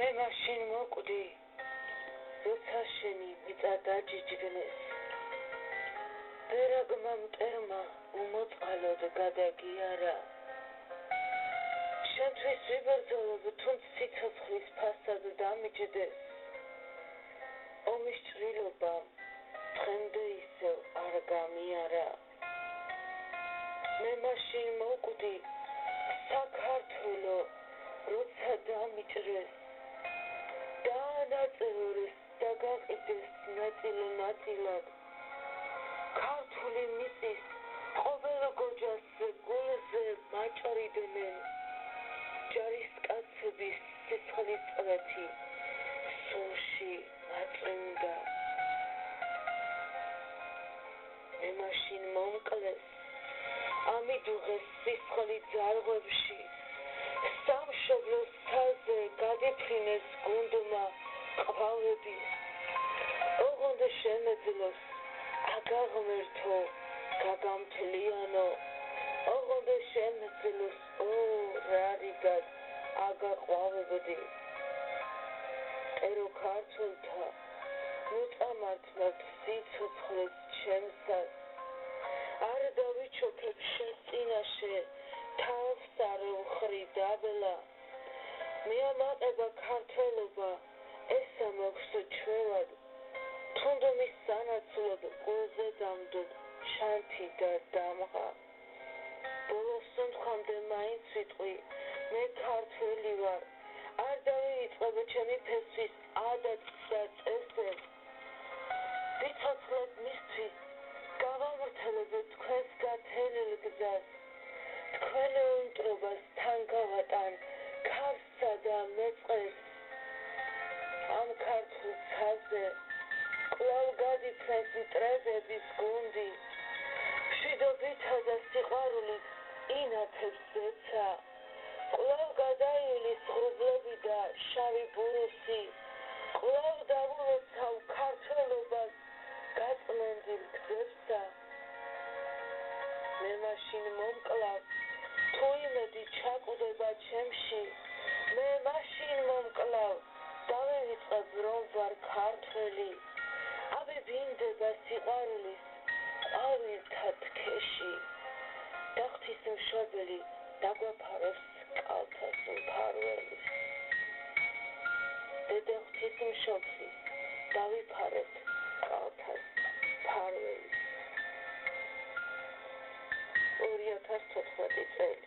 მე მაშინ მოკვდი, როცა შენი მიწა დაჯიჯგნეს. ბერაგმა მტერმა უმოწყალოდ გადაგიარა. შენთვის ვიბრძოლობ, თუნდ სიცოცხლის ფასად დამიჯდეს. ომის ჭრილობამ დღემდე ისევ არ გამიარა. მე მაშინ მოკვდი, საქართველო, როცა დამიჭრეს, დაანაწევრეს და გაყიდეს ნაწილ-ნაწილად. ქართული მიწის ყოველ გოჯას გულზე მაჭრიდნენ. ჯარისკაცების სისხლის წვეთი სულში მაწვიმდა. მე მაშინ მომკლეს, ამიდუღეს სისხლი ძარღვებში. სამშობლოს ცაზე გადიფრინეს გუნდმა ყვავები. ოღონდ შემეძლოს აგაღმერთო გაგამთლიანო. ოღონდ შემეძლოს რარიგად აგაყვავებდი. ყერო ქართველთა მოწამართმევთ სიცოცხლეს ჩემსას. არ დავიჩოქებ შენ წინაშე თავს არ ვხრი დაბლა. მეამაყება ქართველობა, ესა მაქვს ჩვევად. თუნდ მის სანაცვლოდ ყოლზე დამდოდ შანთი და დამღა. ბოლოს სუნთქვამდე მაინც ვიტყვი, მე ქართველი ვარ. არ დავივიწყებ ჩემი ფესვის ადატს და წესებს. სიცოცხლეს მისთვის გავამართლებ თქვენს გათენილ გზას. თქვენ უნტრობას თან გავატან ქარსა და მეწყერს. ამ ქართულ ცაზე კვლავ გადიფრენს მტრედების გუნდი. მშვიდობითა და სიყვარულით ინათებს ზეცა. კვლავ გადაივლის ღრუბლები და შავი ბურუსი. კვლავ დავულოცავ ქართველობას გაწმენდილ გზებსა. მე მაშინ მომკლავ, თუ იმედი ჩაკვდება ჩემში. მე მაშინ მომკლავ, დავივიწყებ რომ ვარ ქართველი. ავებინდება სიყვარულის ყვავილთა თქეში. და ღვთისმშობელი დაგვაფაროს კალთას მფარველის. დედა ღვთისმშობლის დავიფაროთ კალთას მფარველის. 2014 წელი.